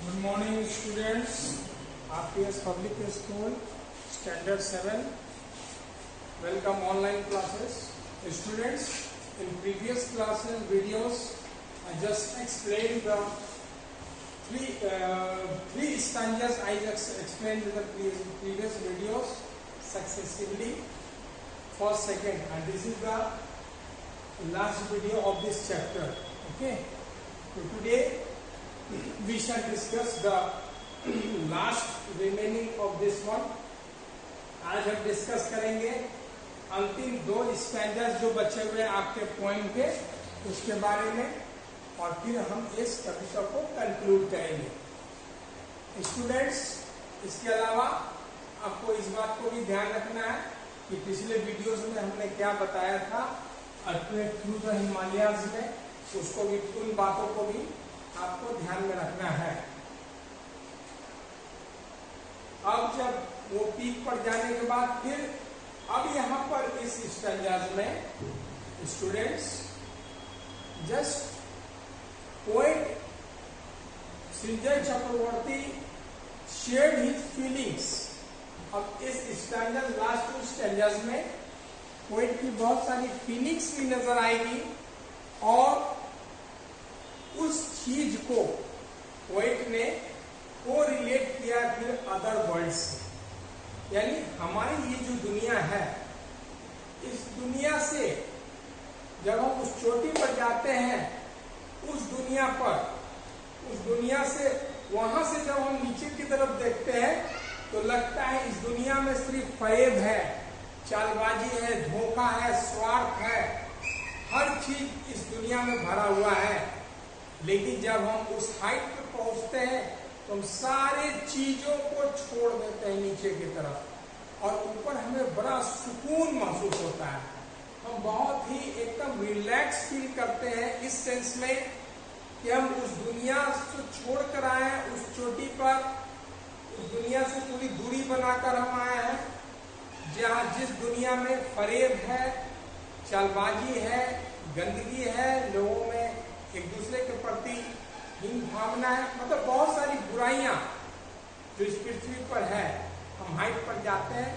Good morning students, RPS public school standard 7 welcome online classes. Students, in previous classes videos I just explained the three stanzas. I just explained in the previous videos successively, first, second, and this is the last video of this chapter. Okay, so today we shall discuss the last remaining of this one. आज हम discuss करेंगे अंतिम दो standard जो बचे हुए आपके point के उसके बारे में, और फिर हम इस कविता को कंक्लूड करेंगे. स्टूडेंट्स, इसके अलावा आपको इस बात को भी ध्यान रखना है कि पिछले वीडियोस में हमने क्या बताया था अर्थक्वेक थ्रू द हिमालयाज में, उसको भी, उन बातों को भी आपको ध्यान में रखना है. अब जब वो पीक पर जाने के बाद फिर अब यहाँ पर इस स्टैंजाज में स्टूडेंट्स जस्ट पोएट सृंजय चक्रवर्ती शेयर्ड हिज फीलिंग्स. अब इस स्टैंजा लास्ट टू स्टैंजाज में पोएट की बहुत सारी फीलिंग्स भी नजर आएगी, और उस चीज को पोएट ने को रिलेट किया फिर अदर वर्ल्ड से. यानी हमारी ये जो दुनिया है, इस दुनिया से जब हम उस चोटी पर जाते हैं, उस दुनिया से वहां से जब हम नीचे की तरफ देखते हैं तो लगता है इस दुनिया में सिर्फ फरेब है, चालबाजी है, धोखा है, स्वार्थ है, हर चीज इस दुनिया में भरा हुआ है. लेकिन जब हम उस हाइट पे पहुंचते हैं तो हम सारे चीजों को छोड़ देते हैं नीचे की तरफ, और ऊपर हमें बड़ा सुकून महसूस होता है. हम बहुत ही एकदम रिलैक्स फील करते हैं इस सेंस में कि हम उस दुनिया से छोड़ कर आए हैं, उस चोटी पर, उस दुनिया से पूरी दूरी बनाकर हम आए हैं, जहाँ जिस दुनिया में फरेब है, चालबाजी है, गंदगी है, लोगों में एक दूसरे के प्रति हीन भावना है, मतलब बहुत सारी बुराइयां जो इस पृथ्वी पर है. हम हाइट पर जाते हैं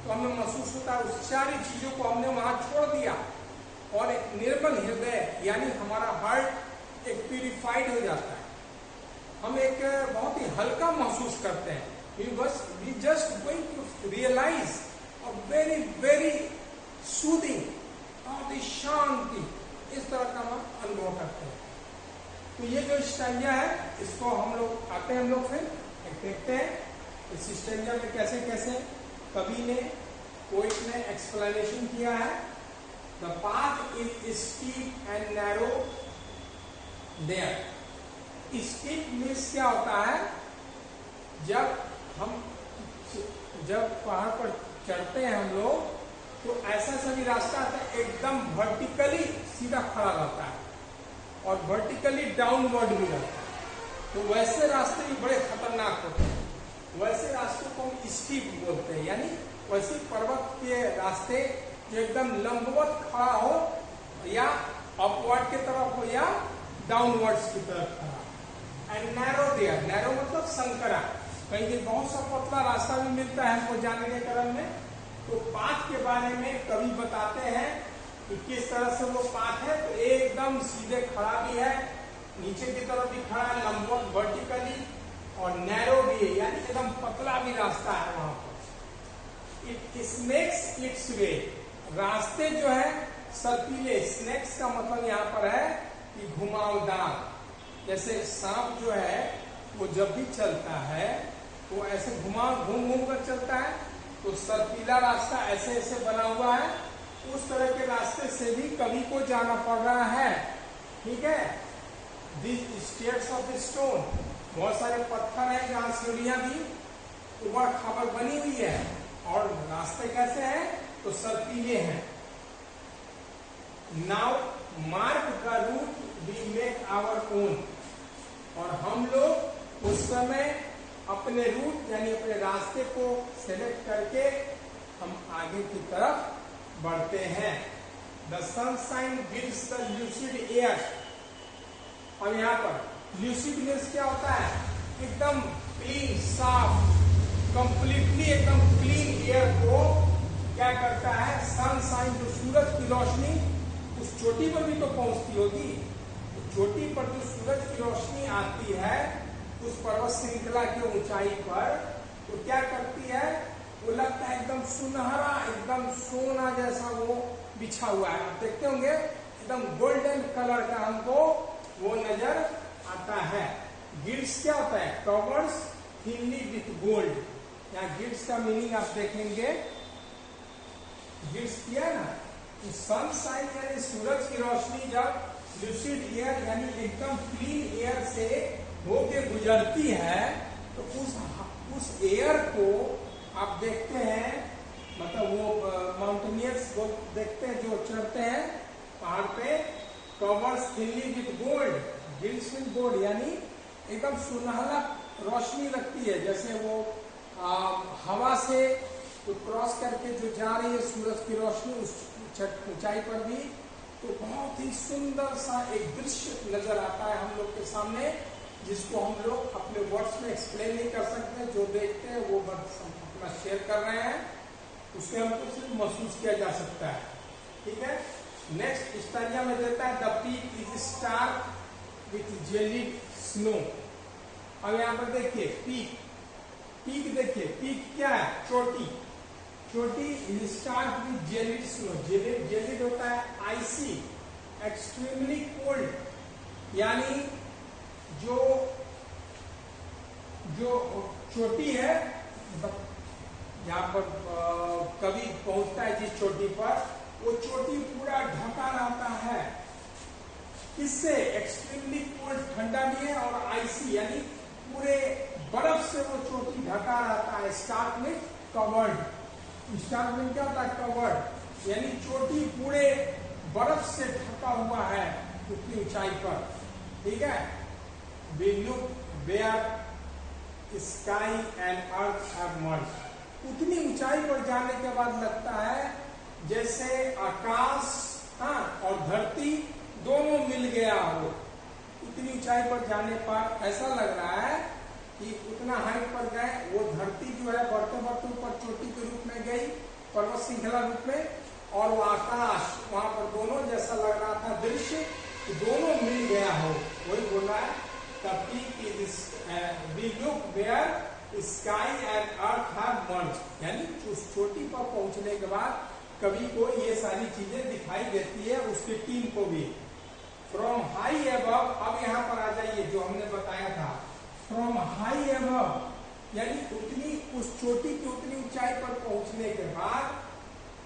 तो हमें महसूस होता है उस सारी चीजों को हमने वहां छोड़ दिया, और एक निर्मल हृदय यानी हमारा हार्ट एक प्यूरिफाइड हो जाता है. हम एक बहुत ही हल्का महसूस करते हैं. We just going to realise a very very soothing, बहुत ही शांति, इस तरह का हम अनुभव करते हैं. तो ये जो स्टैंजा है इसको हम लोग आते हैं, हम लोग फिर देखते हैं इस स्टैंजा में कैसे कैसे कवि ने, पोएट ने एक्सप्लेनेशन किया है. The path is steep and narrow there. Steep means क्या होता है, जब पहाड़ पर चढ़ते हैं हम लोग तो ऐसा सभी रास्ता आता है एकदम वर्टिकली सीधा खड़ा रहता है और वर्टिकली डाउनवर्ड भी रहता है. तो वैसे रास्ते भी बड़े खतरनाक होते हैं. वैसे रास्तों को हम स्टीप बोलते हैं, यानी वैसे पर्वत के रास्ते जो एकदम लंबवत खड़ा हो, या अपवर्ड की तरफ हो या डाउनवर्ड्स की तरफ खड़ा. एंड नैरो देयर, नैरो मतलब संकरा, कहीं बहुत सा पतला रास्ता भी मिलता है हमको जाने के क्रम में. तो पाथ के बारे में कवि बताते हैं कि किस तरह से वो पाथ है. तो एकदम सीधे खड़ा भी है, नीचे की तरफ भी खड़ा है, लंबवत वर्टिकली, और नैरो भी है, यानी एकदम पतला भी रास्ता है वहां पर. इट स्नेक्स इट्स वे, रास्ते जो है सर्पिले, स्नेक्स का मतलब यहाँ पर है कि घुमावदार. जैसे सांप जो है वो जब भी चलता है तो ऐसे घूम घूम कर चलता है, तो सर्पिला रास्ता ऐसे ऐसे बना हुआ है. उस तरह के रास्ते से भी कवि को जाना पड़ रहा है. ठीक है. दिस स्टेयर्स ऑफ स्टोन, बहुत सारे पत्थर हैं जहाँ सीढ़ियां भी ऊबड़ खाबड़ बनी हुई है, और रास्ते कैसे हैं तो सर्पीले हैं. Now mark the route we make our own, और हम लोग उस समय अपने रूट यानी अपने रास्ते को सेलेक्ट करके हम आगे की तरफ बढ़ते हैं. The sunshine gives the lucid air. अब यहाँ पर ल्यूसिड मीन्स क्या होता है, एकदम क्लीन, साफ, कंप्लीटली एकदम क्लीन एयर को क्या करता है, सनशाइन, जो सूरज की रोशनी उस चोटी पर भी तो पहुंचती होगी, तो चोटी पर जो सूरज की रोशनी आती है उस पर्वत श्रृंखला की ऊंचाई पर, तो क्या करती है, वो लगता है एकदम सुनहरा, एकदम सोना जैसा वो बिछा हुआ है। आप देखते होंगे एकदम गोल्डन कलर का हमको वो नजर आता है। गिल्ड्स क्या होता है, कवर्स थिनली विथ गोल्ड। यहाँ गिल्ड्स का मीनिंग आप देखेंगे, गिल्ड्स किया ना, तो सनशाइन यानी सूरज की रोशनी जब लूसिड एयर यानी एकदम क्लीन एयर से होके गुजरती है, तो उस एयर को आप देखते हैं, मतलब वो माउंटेनियर्स देखते हैं जो चढ़ते हैं पहाड़ पे, covers thinly with gold, guilds with gold, यानी एकदम सुनहरा रोशनी लगती है, जैसे वो हवा से तो क्रॉस करके जो जा रही है सूरज की रोशनी उस ऊंचाई पर भी, तो बहुत ही सुंदर सा एक दृश्य नजर आता है हम लोग के सामने, जिसको हम लोग अपने वर्ड्स में एक्सप्लेन नहीं कर सकते। जो देखते हैं वो बस अपना शेयर कर रहे हैं, उससे हमको सिर्फ महसूस किया जा सकता है। ठीक है, नेक्स्ट स्टारिया में देता है the peak is star with gelid snow. अब यहाँ पर देखिए पीक, पीक देखिए, पीक क्या है, चोटी, चोटी is star with gelid snow. जेलिड होता है आइसी, एक्सट्रीमली कोल्ड, यानी जो चोटी है, यहाँ पर कभी पहुंचता है जिस चोटी पर, वो चोटी पूरा ढका रहता है, किससे, एक्सट्रीमली कोल्ड, ठंडा भी है, और आइसी यानी पूरे बर्फ से वो चोटी ढका रहता है। स्टार्क में कवर्ड, स्टार्क में क्या होता है, कवर्ड, यानी चोटी पूरे बर्फ से ढका हुआ है उतनी ऊंचाई पर। ठीक है, we look where sky and earth have merged। उतनी ऊंचाई पर जाने के बाद लगता है जैसे आकाश और धरती दोनों मिल गया हो। इतनी ऊंचाई पर जाने पर ऐसा लग रहा है कि उतना हाइट पर गए, वो धरती जो है बढ़ते बढ़ते ऊपर चोटी के रूप में गई, पर्वत श्रृंखला रूप में, और वो आकाश वहां पर दोनों जैसा लग रहा था दृश्य, दोनों मिल गया हो। वही बोल रहा है the peak is we look where sky and earth have merged, यानी उस चोटी पर पहुंचने के बाद कवि को ये सारी चीजें दिखाई देती है, उसकी टीम को भी। फ्रॉम हाई एबव, अब यहाँ पर आ जाइए जो हमने बताया था, फ्रॉम हाई एबव यानी उतनी उस चोटी की उतनी ऊंचाई पर पहुंचने के बाद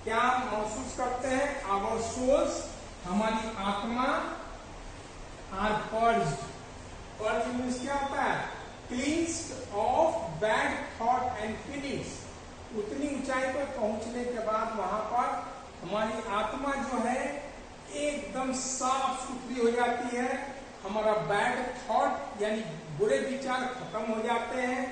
क्या महसूस करते हैं, आवर सोल्स, हमारी आत्मा, आर पर्ज्ड। पर्ज मीन्स क्या होता है, cleansed of bad thought and feelings. उतनी ऊंचाई पर पहुंचने के बाद वहां पर हमारी आत्मा जो है एकदम साफ सुथरी हो जाती है, हमारा बैड थॉट यानी बुरे विचार खत्म हो जाते हैं,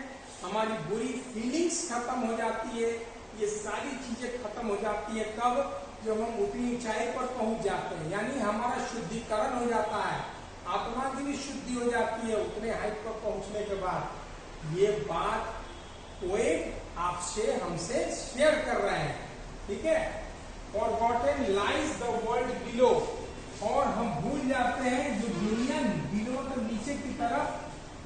हमारी बुरी फीलिंग्स खत्म हो जाती है, ये सारी चीजें खत्म हो जाती है। कब, जब हम उतनी ऊंचाई पर पहुंच जाते हैं, यानी हमारा शुद्धिकरण हो जाता है, आत्मा की भी शुद्धि हो जाती है उतने हाइट पर पहुंचने के बाद। ये बात पोएट आपसे हमसे शेयर कर रहे हैं। ठीक है, forgotten lies the world below, और हम भूल जाते हैं जो दुनिया बिलो मतलब नीचे की तरफ,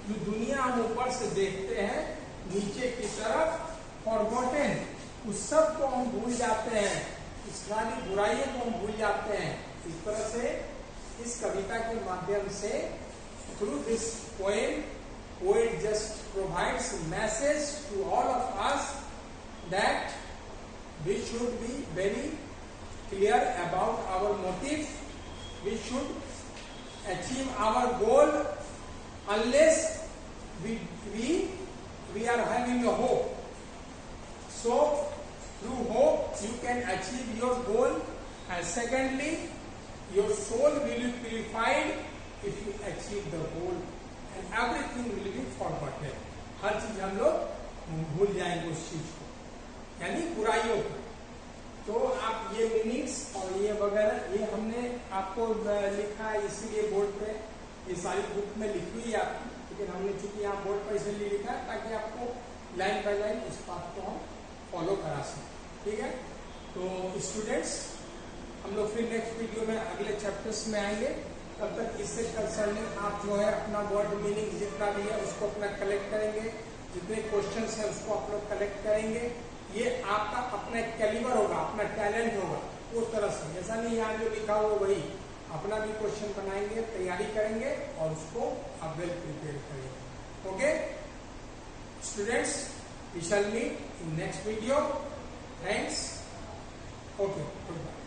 जो दुनिया हम ऊपर से देखते हैं नीचे की तरफ, फॉरगॉटन उस सब को हम भूल जाते हैं, इस सारी बुराइयों को हम भूल जाते हैं। इस तरह से इस कविता के माध्यम से, through this poem, poet just provides message to all of us that we should be very clear about our motive, we should achieve our goal unless we are having a hope. So through hope you can achieve your goal, and secondly your soul will be purified if you achieve the goal, and everything will be forgotten. हर चीज हम लोग भूल जाएंगे उस चीज को, यानी बुराइयों को। तो आप ये मीनिंग्स और ये वगैरह ये हमने आपको लिखा है, इसीलिए बोर्ड पे ये सारी बुक में लिखी हुई है आपकी। लेकिन हमने चूंकि यहाँ बोर्ड पर इसलिए लिखा है ताकि आपको लाइन बाय लाइन इस बात को हम फॉलो करा सकें। ठीक है, तो स्टूडेंट्स हम लोग फिर नेक्स्ट वीडियो में अगले चैप्टर्स में आएंगे। तब तक इससे कंसर्निंग आप जो है अपना वर्ड मीनिंग जितना भी है उसको अपना कलेक्ट करेंगे, जितने क्वेश्चंस है उसको आप लोग कलेक्ट करेंगे। ये आपका अपना कैलिबर होगा, अपना टैलेंट होगा उस तरह से, जैसा नहीं यहाँ जो लिखा हुआ वही अपना भी क्वेश्चन बनाएंगे, तैयारी करेंगे और उसको आप वेल प्रिपेयर करेंगे। Okay students, we shall meet in next video. Thanks. Okay, good bye.